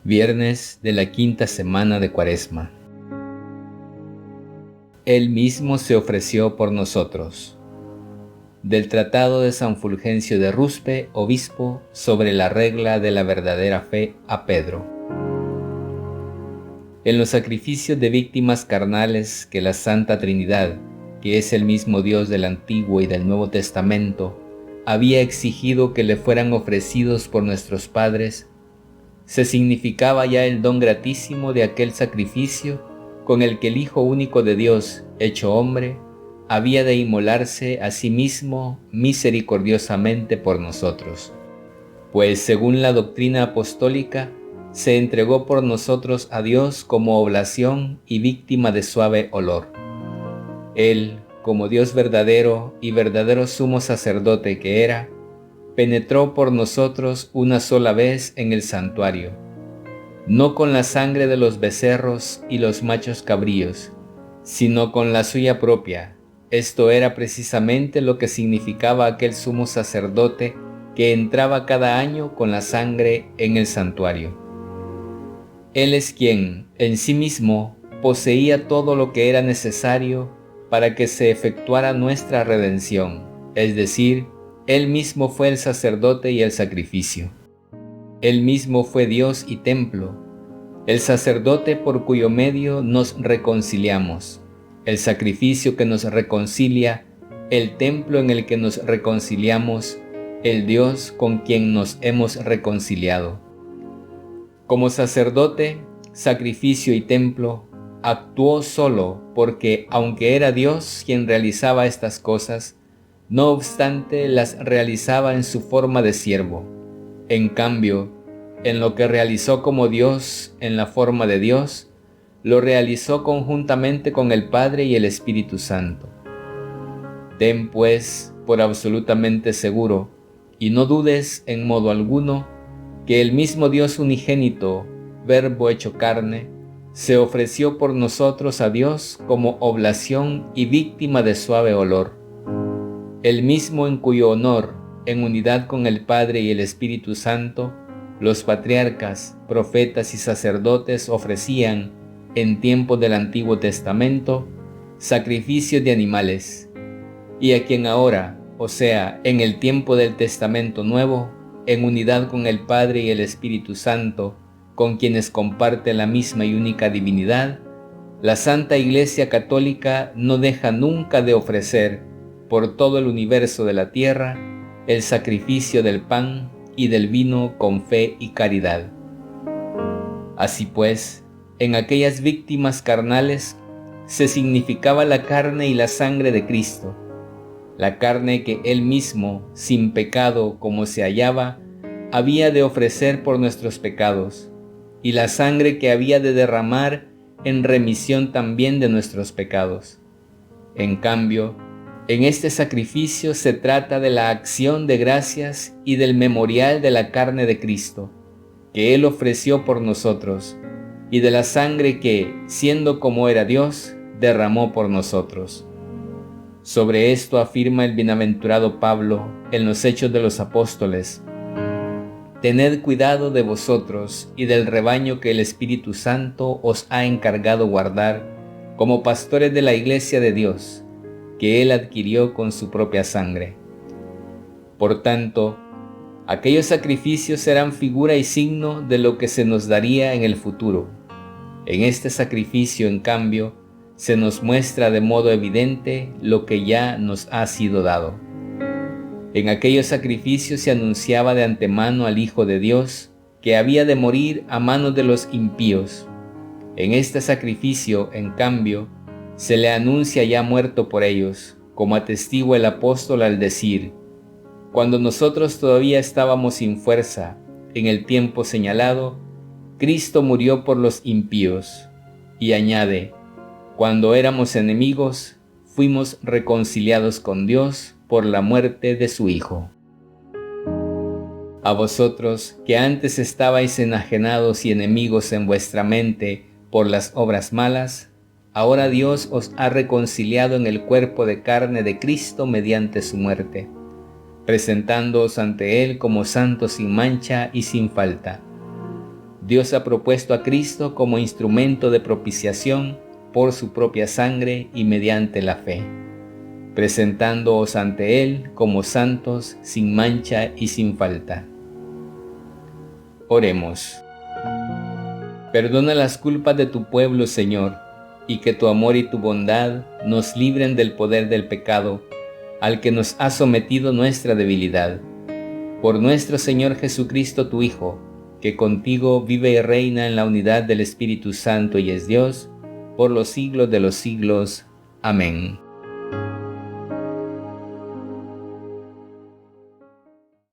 Viernes de la quinta semana de Cuaresma. Él mismo se ofreció por nosotros. Del Tratado de San Fulgencio de Ruspe, obispo, sobre la regla de la verdadera fe a Pedro. En los sacrificios de víctimas carnales que la Santa Trinidad, que es el mismo Dios del Antiguo y del Nuevo Testamento, había exigido que le fueran ofrecidos por nuestros padres, se significaba ya el don gratísimo de aquel sacrificio con el que el Hijo único de Dios, hecho hombre, había de inmolarse a sí mismo misericordiosamente por nosotros. Pues según la doctrina apostólica, se entregó por nosotros a Dios como oblación y víctima de suave olor. Él, como Dios verdadero y verdadero sumo sacerdote que era, penetró por nosotros una sola vez en el santuario, no con la sangre de los becerros y los machos cabríos, sino con la suya propia. Esto era precisamente lo que significaba aquel sumo sacerdote que entraba cada año con la sangre en el santuario. Él es quien, en sí mismo, poseía todo lo que era necesario para que se efectuara nuestra redención, es decir, Él mismo fue el sacerdote y el sacrificio. Él mismo fue Dios y templo, el sacerdote por cuyo medio nos reconciliamos, el sacrificio que nos reconcilia, el templo en el que nos reconciliamos, el Dios con quien nos hemos reconciliado. Como sacerdote, sacrificio y templo, actuó solo porque, aunque era Dios quien realizaba estas cosas, no obstante las realizaba en su forma de siervo. En cambio, en lo que realizó como Dios en la forma de Dios, lo realizó conjuntamente con el Padre y el Espíritu Santo. Ten pues por absolutamente seguro, y no dudes en modo alguno, que el mismo Dios unigénito, Verbo hecho carne, se ofreció por nosotros a Dios como oblación y víctima de suave olor. El mismo en cuyo honor, en unidad con el Padre y el Espíritu Santo, los patriarcas, profetas y sacerdotes ofrecían, en tiempo del Antiguo Testamento, sacrificios de animales, y a quien ahora, o sea, en el tiempo del Testamento Nuevo, en unidad con el Padre y el Espíritu Santo, con quienes comparte la misma y única divinidad, la Santa Iglesia Católica no deja nunca de ofrecer, por todo el universo de la tierra, el sacrificio del pan y del vino con fe y caridad. Así pues, en aquellas víctimas carnales se significaba la carne y la sangre de Cristo, la carne que Él mismo, sin pecado como se hallaba, había de ofrecer por nuestros pecados, y la sangre que había de derramar en remisión también de nuestros pecados. En cambio, en este sacrificio se trata de la acción de gracias y del memorial de la carne de Cristo, que Él ofreció por nosotros, y de la sangre que, siendo como era Dios, derramó por nosotros. Sobre esto afirma el bienaventurado Pablo en los Hechos de los Apóstoles: Tened cuidado de vosotros y del rebaño que el Espíritu Santo os ha encargado guardar como pastores de la Iglesia de Dios, que Él adquirió con su propia sangre. Por tanto, aquellos sacrificios serán figura y signo de lo que se nos daría en el futuro. En este sacrificio, en cambio, se nos muestra de modo evidente lo que ya nos ha sido dado. En aquellos sacrificios se anunciaba de antemano al Hijo de Dios, que había de morir a manos de los impíos. En este sacrificio, en cambio, se le anuncia ya muerto por ellos, como atestigua el apóstol al decir: cuando nosotros todavía estábamos sin fuerza, en el tiempo señalado, Cristo murió por los impíos. Y añade: cuando éramos enemigos, fuimos reconciliados con Dios por la muerte de su Hijo. A vosotros, que antes estabais enajenados y enemigos en vuestra mente por las obras malas, ahora Dios os ha reconciliado en el cuerpo de carne de Cristo mediante su muerte, presentándoos ante Él como santos sin mancha y sin falta. Dios ha propuesto a Cristo como instrumento de propiciación por su propia sangre y mediante la fe, presentándoos ante Él como santos, sin mancha y sin falta. Oremos. Perdona las culpas de tu pueblo, Señor, y que tu amor y tu bondad nos libren del poder del pecado, al que nos ha sometido nuestra debilidad. Por nuestro Señor Jesucristo, tu Hijo, que contigo vive y reina en la unidad del Espíritu Santo y es Dios, por los siglos de los siglos. Amén.